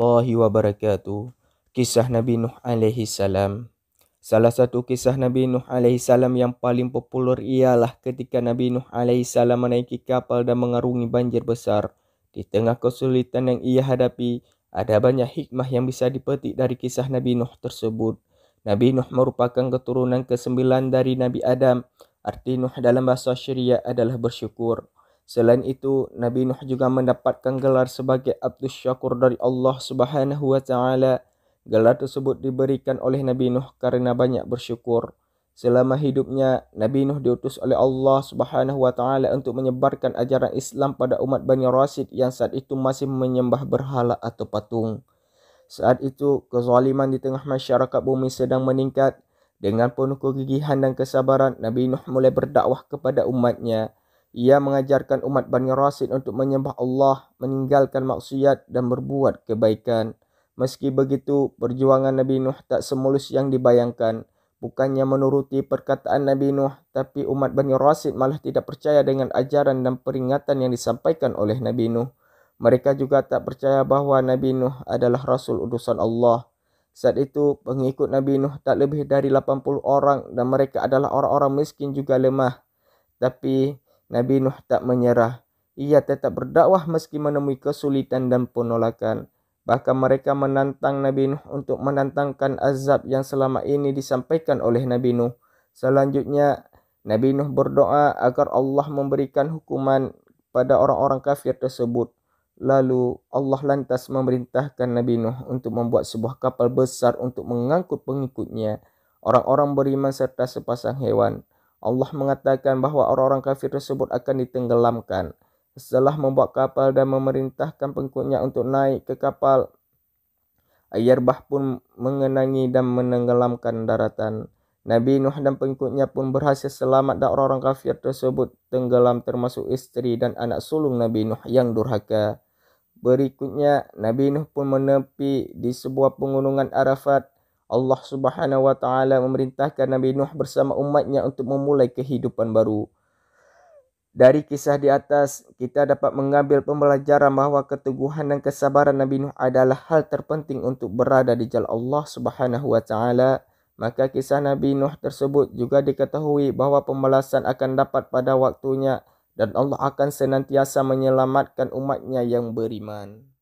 warahmatullahi wabarakatuh. Kisah Nabi Nuh alaihi salam. Salah satu kisah Nabi Nuh alaihi salam yang paling populer ialah ketika Nabi Nuh alaihi salam menaiki kapal dan mengarungi banjir besar. Di tengah kesulitan yang ia hadapi, ada banyak hikmah yang bisa dipetik dari kisah Nabi Nuh tersebut. Nabi Nuh merupakan keturunan ke-9 dari Nabi Adam. Arti Nuh dalam bahasa Syariah adalah bersyukur. Selain itu, Nabi Nuh juga mendapatkan gelar sebagai Abdus Syakur dari Allah Subhanahu wa taala. Gelar tersebut diberikan oleh Nabi Nuh karena banyak bersyukur. Selama hidupnya, Nabi Nuh diutus oleh Allah Subhanahu wa taala untuk menyebarkan ajaran Islam pada umat Bani Rasid yang saat itu masih menyembah berhala atau patung. Saat itu, kezaliman di tengah masyarakat bumi sedang meningkat. Dengan penuh kegigihan dan kesabaran, Nabi Nuh mulai berdakwah kepada umatnya. Ia mengajarkan umat Bani Rasid untuk menyembah Allah, meninggalkan maksiat dan berbuat kebaikan. Meski begitu, perjuangan Nabi Nuh tak semulus yang dibayangkan. Bukannya menuruti perkataan Nabi Nuh, tapi umat Bani Rasid malah tidak percaya dengan ajaran dan peringatan yang disampaikan oleh Nabi Nuh. Mereka juga tak percaya bahawa Nabi Nuh adalah Rasul utusan Allah. Saat itu, pengikut Nabi Nuh tak lebih dari 80 orang dan mereka adalah orang-orang miskin juga lemah. Tapi Nabi Nuh tak menyerah. Ia tetap berdakwah meski menemui kesulitan dan penolakan. Bahkan mereka menantang Nabi Nuh untuk menantangkan azab yang selama ini disampaikan oleh Nabi Nuh. Selanjutnya, Nabi Nuh berdoa agar Allah memberikan hukuman pada orang-orang kafir tersebut. Lalu Allah lantas memerintahkan Nabi Nuh untuk membuat sebuah kapal besar untuk mengangkut pengikutnya, orang-orang beriman serta sepasang hewan. Allah mengatakan bahawa orang-orang kafir tersebut akan ditenggelamkan. Setelah membuat kapal dan memerintahkan pengikutnya untuk naik ke kapal, air bah pun mengenangi dan menenggelamkan daratan. Nabi Nuh dan pengikutnya pun berhasil selamat dan orang-orang kafir tersebut tenggelam termasuk isteri dan anak sulung Nabi Nuh yang durhaka. Berikutnya, Nabi Nuh pun menepi di sebuah pegunungan Arafat. Allah Subhanahu wa taala memerintahkan Nabi Nuh bersama umatnya untuk memulai kehidupan baru. Dari kisah di atas, kita dapat mengambil pembelajaran bahawa keteguhan dan kesabaran Nabi Nuh adalah hal terpenting untuk berada di jalan Allah Subhanahu wa taala. Maka kisah Nabi Nuh tersebut juga diketahui bahawa pembalasan akan dapat pada waktunya dan Allah akan senantiasa menyelamatkan umatnya yang beriman.